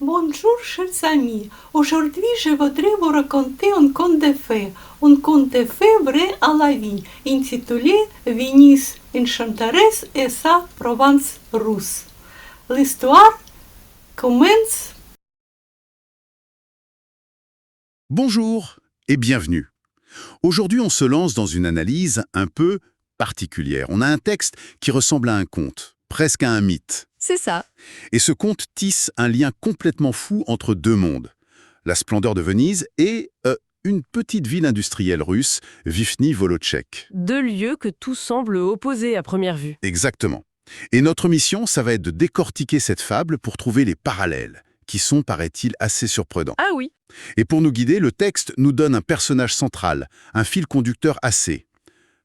Bonjour, chers amis. Aujourd'hui, je voudrais vous raconter un conte de fées vrai à la vie, intitulé Venise enchanteresse et sa Provence russe. L'histoire commence. Bonjour et bienvenue. Aujourd'hui, on se lance dans une analyse un peu particulière. On a un texte qui ressemble à un conte, presque à un mythe. C'est ça. Et ce conte tisse un lien complètement fou entre deux mondes. La splendeur de Venise et une petite ville industrielle russe, Vivny-Volotchek. Deux lieux que tout semble opposer à première vue. Exactement. Et notre mission, ça va être de décortiquer cette fable pour trouver les parallèles, qui sont, paraît-il, assez surprenants. Ah oui, Et pour nous guider, le texte nous donne un personnage central, un fil conducteur assez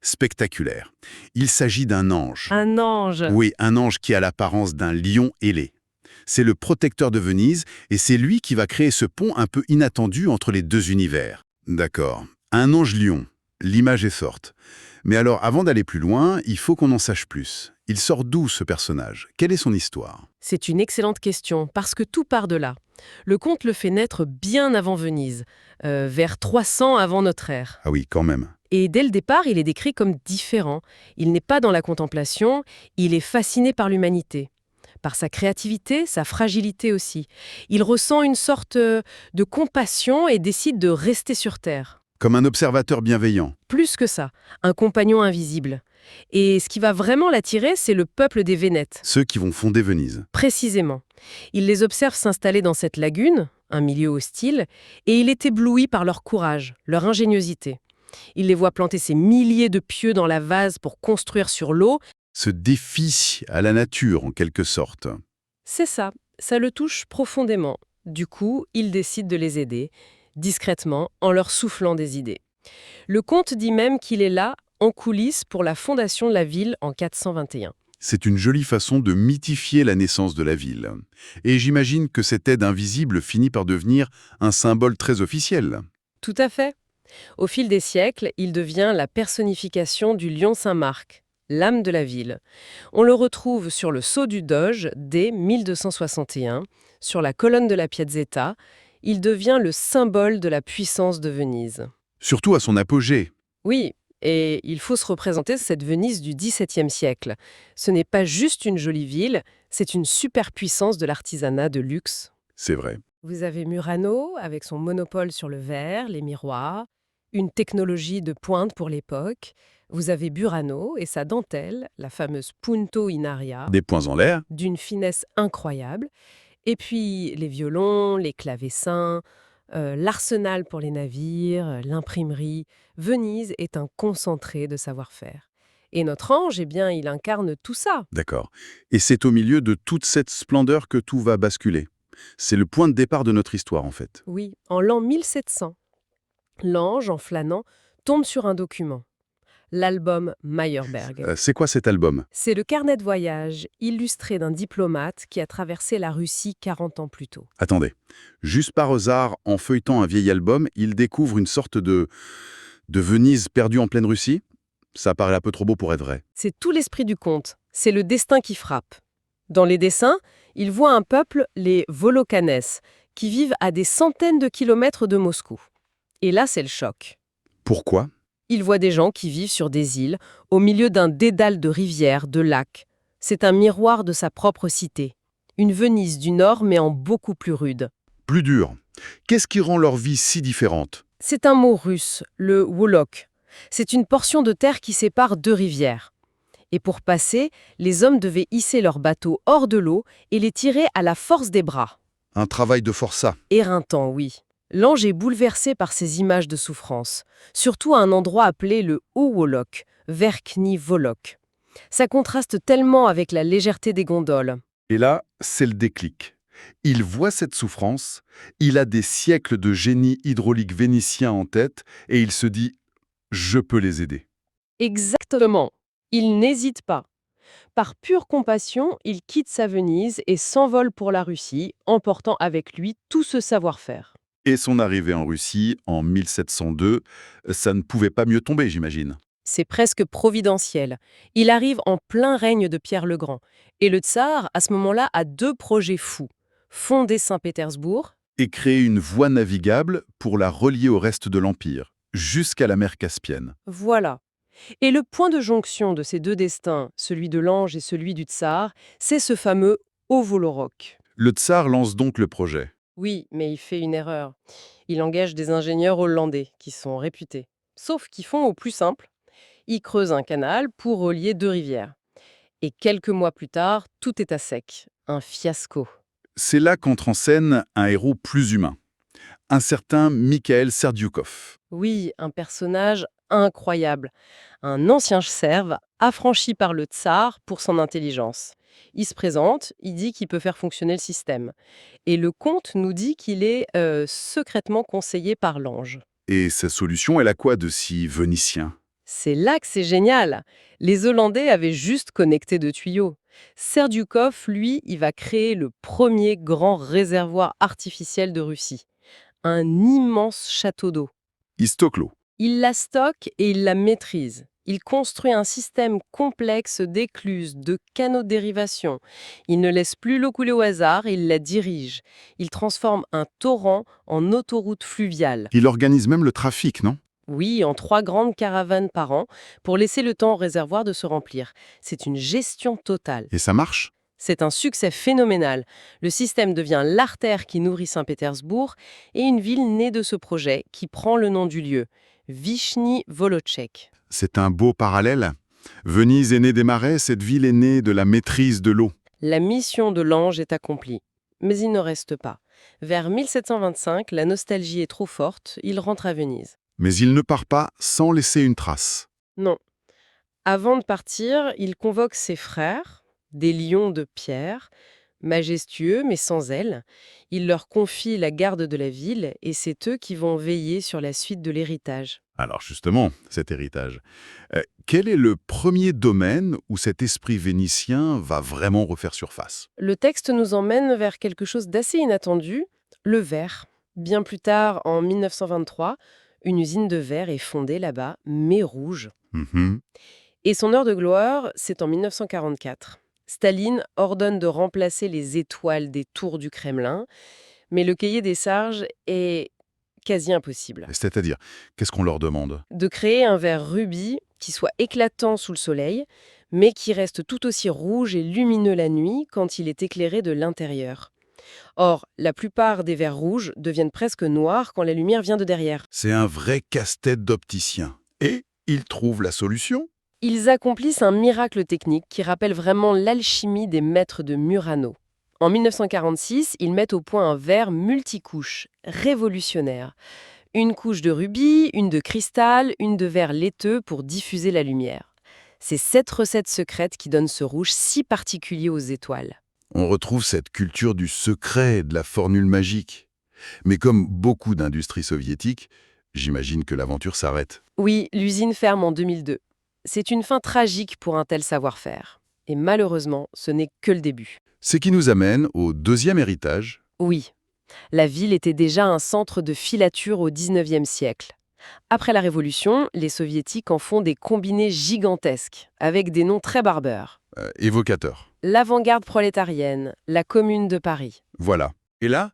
spectaculaire. Il s'agit d'un ange. un ange. Oui, un ange qui a l'apparence d'un lion ailé. C'est le protecteur de Venise et c'est lui qui va créer ce pont un peu inattendu entre les deux univers. D'accord. Un ange lion. L'image est forte. Mais alors, avant d'aller plus loin, il faut qu'on en sache plus. Il sort d'où ce personnage? Quelle est son histoire? C'est une excellente question, parce que tout part de là. Le conte le fait naître bien avant Venise, vers 300 avant notre ère. Ah oui, quand même. Et dès le départ, il est décrit comme différent. Il n'est pas dans la contemplation, il est fasciné par l'humanité. Par sa créativité, sa fragilité aussi. Il ressent une sorte de compassion et décide de rester sur Terre. Comme un observateur bienveillant. Plus que ça, un compagnon invisible. Et ce qui va vraiment l'attirer, c'est le peuple des Vénètes, Ceux qui vont fonder Venise. précisément. Il les observe s'installer dans cette lagune, un milieu hostile, et il est ébloui par leur courage, leur ingéniosité. Il les voit planter ces milliers de pieux dans la vase pour construire sur l'eau. Ce défi à la nature, en quelque sorte. C'est ça le touche profondément. Du coup, il décide de les aider, discrètement, en leur soufflant des idées. Le conte dit même qu'il est là, en coulisses, pour la fondation de la ville en 421. C'est une jolie façon de mythifier la naissance de la ville. Et j'imagine que cette aide invisible finit par devenir un symbole très officiel. Tout à fait. Au fil des siècles, il devient la personnification du lion Saint-Marc, l'âme de la ville. On le retrouve sur le sceau du Doge dès 1261, sur la colonne de la Piazzetta. Il devient le symbole de la puissance de Venise. Surtout à son apogée. Oui, et il faut se représenter cette Venise du XVIIe siècle. Ce n'est pas juste une jolie ville, c'est une superpuissance de l'artisanat de luxe. C'est vrai. Vous avez Murano, avec son monopole sur le verre, les miroirs, une technologie de pointe pour l'époque. Vous avez Burano et sa dentelle, la fameuse Punto in aria, Des points en l'air. d'une finesse incroyable. Et puis les violons, les clavecins, l'arsenal pour les navires, l'imprimerie. Venise est un concentré de savoir-faire. Et notre ange, eh bien, il incarne tout ça. D'accord. Et c'est au milieu de toute cette splendeur que tout va basculer. C'est le point de départ de notre histoire, en fait. Oui, en l'an 1700, l'ange, en flânant, tombe sur un document. L'album Meyerberg. C'est quoi cet album? C'est le carnet de voyage illustré d'un diplomate qui a traversé la Russie 40 ans plus tôt. Attendez. Juste par hasard, en feuilletant un vieil album, il découvre une sorte de Venise perdue en pleine Russie? Ça paraît un peu trop beau pour être vrai. C'est tout l'esprit du conte, c'est le destin qui frappe. Dans les dessins, il voit un peuple, les Volokanes, qui vivent à des centaines de kilomètres de Moscou. Et là, c'est le choc. Pourquoi? Il voit des gens qui vivent sur des îles, au milieu d'un dédale de rivières, de lacs. C'est un miroir de sa propre cité. Une Venise du Nord, mais en beaucoup plus rude. Plus dur. Qu'est-ce qui rend leur vie si différente? C'est un mot russe, le Wolok. C'est une portion de terre qui sépare deux rivières. Et pour passer, les hommes devaient hisser leurs bateaux hors de l'eau et les tirer à la force des bras. Un travail de forçat. Éreintant, oui. L'ange est bouleversé par ces images de souffrance, surtout à un endroit appelé le Haut-Wolok, Verkhny Volok. Ça contraste tellement avec la légèreté des gondoles. Et là, c'est le déclic. Il voit cette souffrance, il a des siècles de génie hydraulique vénitien en tête, et il se dit « je peux les aider Exactement. Il n'hésite pas. Par pure compassion, il quitte sa Venise et s'envole pour la Russie, emportant avec lui tout ce savoir-faire. ». Et son arrivée en Russie, en 1702, ça ne pouvait pas mieux tomber, j'imagine. C'est presque providentiel. Il arrive en plein règne de Pierre le Grand. Et le tsar, à ce moment-là, a deux projets fous. fonder Saint-Pétersbourg. Et créer une voie navigable pour la relier au reste de l'Empire, jusqu'à la mer Caspienne. Voilà. Et le point de jonction de ces deux destins, celui de l'Ange et celui du Tsar, c'est ce fameux Ovolorok. Le tsar lance donc le projet. Oui, mais il fait une erreur. Il engage des ingénieurs hollandais qui sont réputés. Sauf qu'ils font au plus simple. Ils creusent un canal pour relier deux rivières. Et quelques mois plus tard, tout est à sec. Un fiasco. C'est là qu'entre en scène un héros plus humain, un certain Mikhail Serdyukov. Oui, un personnage incroyable. Un ancien serve affranchi par le tsar pour son intelligence. Il se présente, il dit qu'il peut faire fonctionner le système. Et le comte nous dit qu'il est secrètement conseillé par l'ange. Et sa solution, elle a quoi de si vénitien? C'est là que c'est génial. Les Hollandais avaient juste connecté deux tuyaux. Serdyukov, lui, il va créer le premier grand réservoir artificiel de Russie. Un immense château d'eau. Il stocke l'eau. Il la stocke et il la maîtrise. Il construit un système complexe d'écluses, de canaux de dérivation. Il ne laisse plus l'eau couler au hasard, il la dirige. Il transforme un torrent en autoroute fluviale. Il organise même le trafic, non? Oui, en 3 grandes caravanes par an, pour laisser le temps au réservoir de se remplir. C'est une gestion totale. Et ça marche? C'est un succès phénoménal. Le système devient l'artère qui nourrit Saint-Pétersbourg et une ville née de ce projet qui prend le nom du lieu, Vyshny Volochysk. C'est un beau parallèle. Venise est née des marais, cette ville est née de la maîtrise de l'eau. La mission de l'ange est accomplie. Mais il ne reste pas. Vers 1725, la nostalgie est trop forte, il rentre à Venise. Mais il ne part pas sans laisser une trace. Non. Avant de partir, il convoque ses frères, des lions de pierre, majestueux mais sans ailes. Il leur confie la garde de la ville et c'est eux qui vont veiller sur la suite de l'héritage. Alors justement, cet héritage. Quel est le premier domaine où cet esprit vénitien va vraiment refaire surface? Le texte nous emmène vers quelque chose d'assez inattendu, le verre. Bien plus tard, en 1923, une usine de verre est fondée là-bas, mais rouge. Mhm. Et son heure de gloire, c'est en 1944. Staline ordonne de remplacer les étoiles des tours du Kremlin, mais le cahier des charges est quasi impossible. C'est-à-dire, qu'est-ce qu'on leur demande? De créer un verre rubis qui soit éclatant sous le soleil, mais qui reste tout aussi rouge et lumineux la nuit quand il est éclairé de l'intérieur. Or, la plupart des verres rouges deviennent presque noirs quand la lumière vient de derrière. C'est un vrai casse-tête d'opticien. Et ils trouvent la solution? Ils accomplissent un miracle technique qui rappelle vraiment l'alchimie des maîtres de Murano. En 1946, ils mettent au point un verre multicouche, révolutionnaire. Une couche de rubis, une de cristal, une de verre laiteux pour diffuser la lumière. C'est cette recette secrète qui donne ce rouge si particulier aux étoiles. On retrouve cette culture du secret, de la formule magique. Mais comme beaucoup d'industries soviétiques, j'imagine que l'aventure s'arrête. Oui, l'usine ferme en 2002. C'est une fin tragique pour un tel savoir-faire. Et malheureusement, ce n'est que le début. Ce qui nous amène au deuxième héritage. Oui, la ville était déjà un centre de filature au XIXe siècle. Après la Révolution, les Soviétiques en font des combinés gigantesques, avec des noms très barbares. Évocateur. L'avant-garde prolétarienne, la Commune de Paris. Voilà. Et là,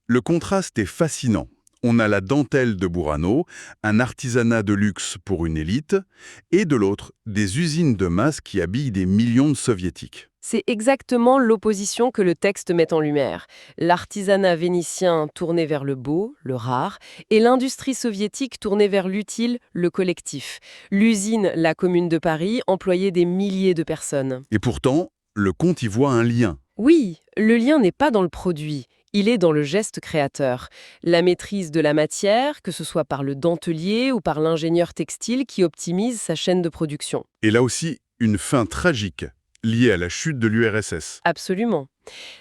le contraste est fascinant. On a la dentelle de Burano, un artisanat de luxe pour une élite, et de l'autre, des usines de masse qui habillent des millions de Soviétiques. C'est exactement l'opposition que le texte met en lumière. L'artisanat vénitien tourné vers le beau, le rare, et l'industrie soviétique tournée vers l'utile, le collectif. L'usine, la Commune de Paris, employait des milliers de personnes. Et pourtant, le comte y voit un lien. Oui, le lien n'est pas dans le produit. Il est dans le geste créateur. La maîtrise de la matière, que ce soit par le dentelier ou par l'ingénieur textile qui optimise sa chaîne de production. Et là aussi, une fin tragique, liée à la chute de l'URSS. Absolument.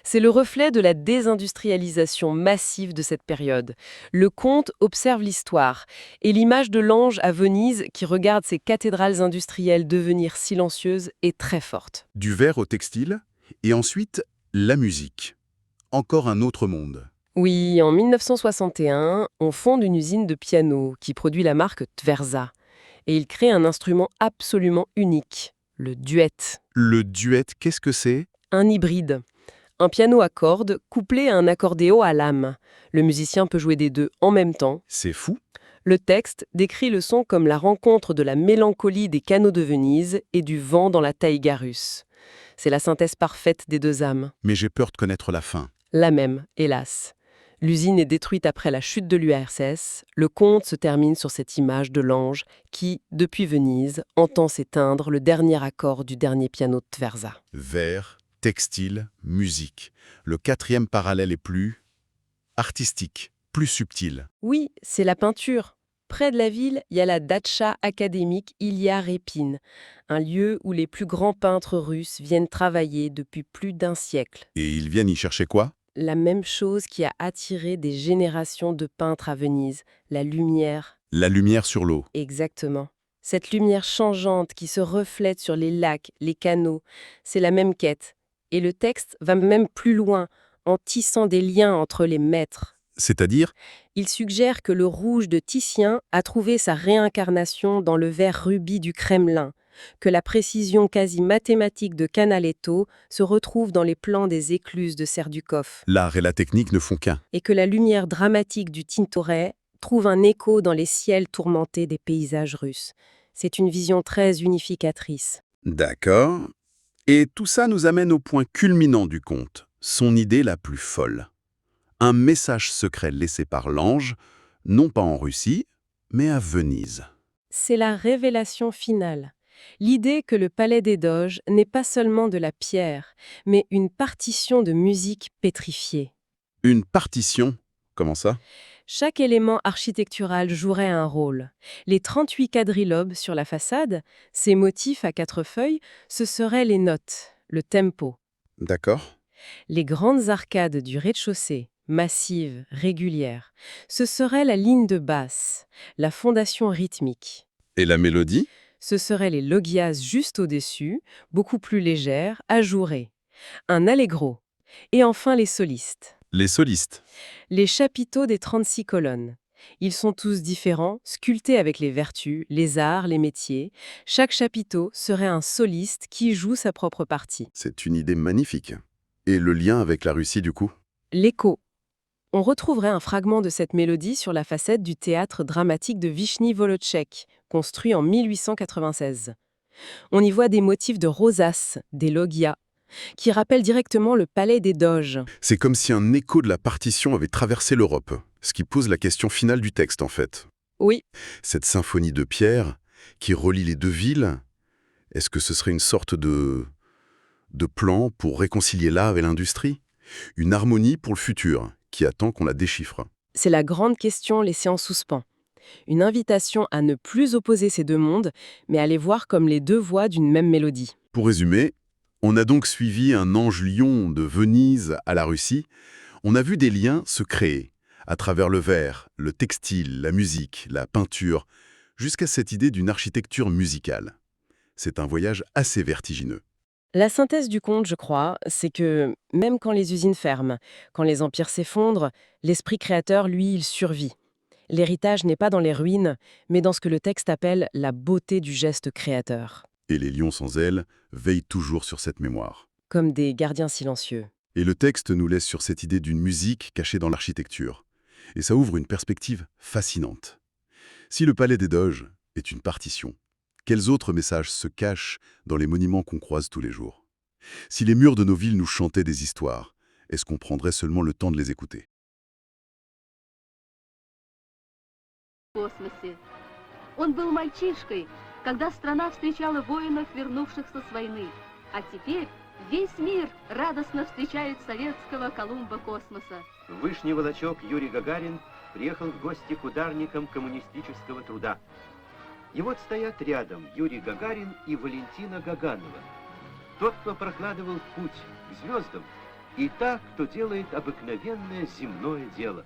C'est le reflet de la désindustrialisation massive de cette période. Le comte observe l'histoire et l'image de l'ange à Venise qui regarde ses cathédrales industrielles devenir silencieuses est très forte. Du verre au textile, et ensuite, la musique. Encore un autre monde. Oui, en 1961, on fonde une usine de piano qui produit la marque Tverza. Et il crée un instrument absolument unique, le duet. Le duet, qu'est-ce que c'est? Un hybride. Un piano à cordes couplé à un accordéon à lame. Le musicien peut jouer des deux en même temps. C'est fou. Le texte décrit le son comme la rencontre de la mélancolie des canaux de Venise et du vent dans la taïga russe. C'est la synthèse parfaite des deux âmes. Mais j'ai peur de connaître la fin. La même, hélas. L'usine est détruite après la chute de l'URSS. Le conte se termine sur cette image de l'ange qui, depuis Venise, entend s'éteindre le dernier accord du dernier piano de Tverza. Vers, textile, musique. Le quatrième parallèle est plus artistique, plus subtil. Oui, c'est la peinture. Près de la ville, il y a la datcha académique Ilya Repin, un lieu où les plus grands peintres russes viennent travailler depuis plus d'un siècle. Et ils viennent y chercher quoi? La même chose qui a attiré des générations de peintres à Venise, la lumière. La lumière sur l'eau. Exactement. Cette lumière changeante qui se reflète sur les lacs, les canaux, c'est la même quête. Et le texte va même plus loin, en tissant des liens entre les maîtres. C'est-à-dire? Il suggère que le rouge de Titien a trouvé sa réincarnation dans le vert rubis du Kremlin, que la précision quasi mathématique de Canaletto se retrouve dans les plans des écluses de Serdukoff, L'art et la technique ne font qu'un. et que la lumière dramatique du Tintoret trouve un écho dans les ciels tourmentés des paysages russes. C'est une vision très unificatrice. D'accord. Et tout ça nous amène au point culminant du conte, son idée la plus folle. Un message secret laissé par l'ange, non pas en Russie, mais à Venise. C'est la révélation finale. L'idée que le palais des Doges n'est pas seulement de la pierre, mais une partition de musique pétrifiée. Une partition? Comment ça? Chaque élément architectural jouerait un rôle. Les 38 quadrilobes sur la façade, ces motifs à 4 feuilles, ce seraient les notes, le tempo. D'accord. Les grandes arcades du rez-de-chaussée, massives, régulières, ce serait la ligne de basse, la fondation rythmique. Et la mélodie? Ce seraient les logias juste au-dessus, beaucoup plus légères, ajourées. Un allegro. Et enfin les solistes. Les solistes. Les chapiteaux des 36 colonnes. Ils sont tous différents, sculptés avec les vertus, les arts, les métiers. Chaque chapiteau serait un soliste qui joue sa propre partie. C'est une idée magnifique. Et le lien avec la Russie, du coup? L'écho. On retrouverait un fragment de cette mélodie sur la façade du théâtre dramatique de Vichny-Volotchek, construit en 1896. On y voit des motifs de rosaces, des logias, qui rappellent directement le palais des Doges. C'est comme si un écho de la partition avait traversé l'Europe, ce qui pose la question finale du texte, en fait. Oui, Cette symphonie de pierre qui relie les deux villes, est-ce que ce serait une sorte de plan pour réconcilier l'art et l'industrie? Une harmonie pour le futur, qui attend qu'on la déchiffre. c'est la grande question laissée en suspens. Une invitation à ne plus opposer ces deux mondes, mais à les voir comme les deux voix d'une même mélodie. Pour résumer, on a donc suivi un ange lion de Venise à la Russie. On a vu des liens se créer, à travers le verre, le textile, la musique, la peinture, jusqu'à cette idée d'une architecture musicale. C'est un voyage assez vertigineux. La synthèse du conte, je crois, c'est que même quand les usines ferment, quand les empires s'effondrent, l'esprit créateur, lui, il survit. L'héritage n'est pas dans les ruines, mais dans ce que le texte appelle la beauté du geste créateur, Et les lions sans ailes veillent toujours sur cette mémoire. comme des gardiens silencieux. Et le texte nous laisse sur cette idée d'une musique cachée dans l'architecture. Et ça ouvre une perspective fascinante. Si le palais des Doges est une partition, quels autres messages se cachent dans les monuments qu'on croise tous les jours? Si les murs de nos villes nous chantaient des histoires, est-ce qu'on prendrait seulement le temps de les écouter? В космосе. Он был мальчишкой, когда страна встречала воинов, вернувшихся с войны. А теперь весь мир радостно встречает советского Колумба космоса. В Вышний Волочек Юрий Гагарин приехал в гости к ударникам коммунистического труда. И вот стоят рядом Юрий Гагарин и Валентина Гаганова. Тот, кто прокладывал путь к звездам, и та, кто делает обыкновенное земное дело.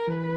Merci.